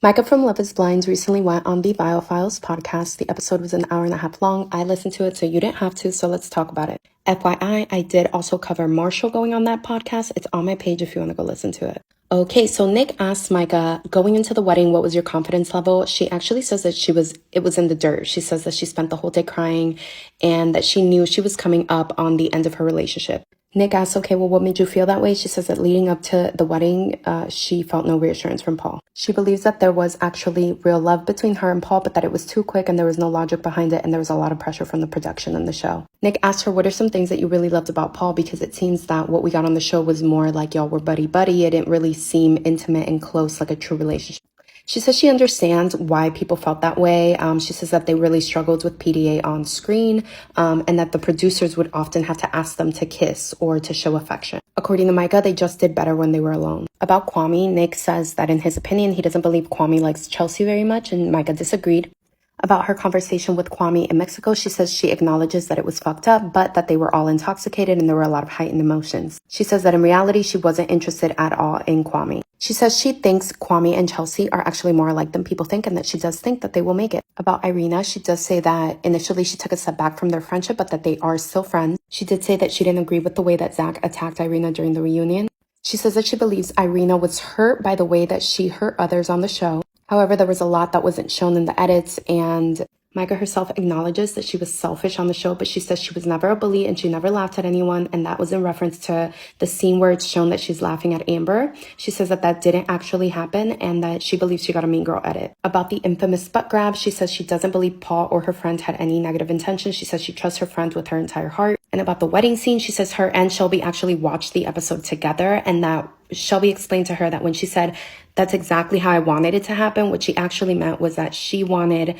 Micah from Love is Blind recently went on the Viall Files podcast. The episode was an hour and a half long. I listened to it, so you didn't have to, so let's talk about it. FYI, I did also cover Marshall going on that podcast. It's on my page if you want to go listen to it. Okay, so Nick asked Micah, going into the wedding, what was your confidence level? She actually says that it was in the dirt. She says that she spent the whole day crying and that she knew she was coming up on the end of her relationship. Nick asks, okay, well, what made you feel that way? She says that leading up to the wedding, she felt no reassurance from Paul. She believes that there was actually real love between her and Paul, but that it was too quick and there was no logic behind it, and there was a lot of pressure from the production and the show. Nick asked her, what are some things that you really loved about Paul? Because it seems that what we got on the show was more like y'all were buddy-buddy. It didn't really seem intimate and close like a true relationship. She says she understands why people felt that way. She says that they really struggled with PDA on screen, and that the producers would often have to ask them to kiss or to show affection. According to Micah, they just did better when they were alone. About Kwame, Nick says that in his opinion, he doesn't believe Kwame likes Chelsea very much, and Micah disagreed. About her conversation with Kwame in Mexico, she says she acknowledges that it was fucked up, but that they were all intoxicated and there were a lot of heightened emotions. She says that in reality, she wasn't interested at all in Kwame. She says she thinks Kwame and Chelsea are actually more alike than people think, and that she does think that they will make it. About Irina, she does say that initially she took a step back from their friendship, but that they are still friends. She did say that she didn't agree with the way that Zach attacked Irina during the reunion. She says that she believes Irina was hurt by the way that she hurt others on the show. However, there was a lot that wasn't shown in the edits, and Micah herself acknowledges that she was selfish on the show, but she says she was never a bully and she never laughed at anyone, and that was in reference to the scene where it's shown that she's laughing at Amber. She says that that didn't actually happen and that she believes she got a mean girl edit. About the infamous butt grab, she says she doesn't believe Paul or her friend had any negative intentions. She says she trusts her friend with her entire heart. And about the wedding scene, she says her and Shelby actually watched the episode together, and that Shelby explained to her that when she said, that's exactly how I wanted it to happen, what she actually meant was that she wanted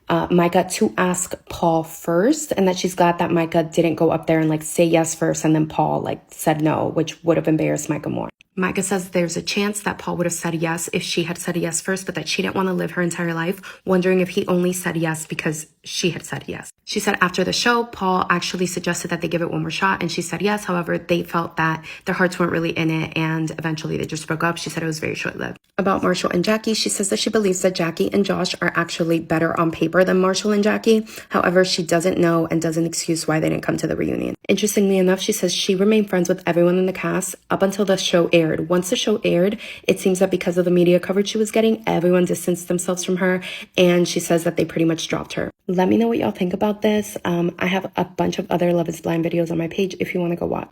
Micah to ask Paul first, and that she's glad that Micah didn't go up there and say yes first and then Paul said no, which would have embarrassed Micah more. Micah says there's a chance that Paul would have said yes if she had said yes first, but that she didn't want to live her entire life wondering if he only said yes because she had said yes. She said after the show, Paul actually suggested that they give it one more shot, and she said yes. However, they felt that their hearts weren't really in it, and eventually they just broke up. She said it was very short-lived. About Marshall and Jackie, she says that she believes that Jackie and Josh are actually better on paper than Marshall and Jackie. However, she doesn't know and doesn't excuse why they didn't come to the reunion. Interestingly enough, she says she remained friends with everyone in the cast up until the show aired. Once the show aired, it seems that because of the media coverage she was getting, everyone distanced themselves from her, and she says that they pretty much dropped her. Let me know what y'all think about this. I have a bunch of other Love is Blind videos on my page if you want to go watch.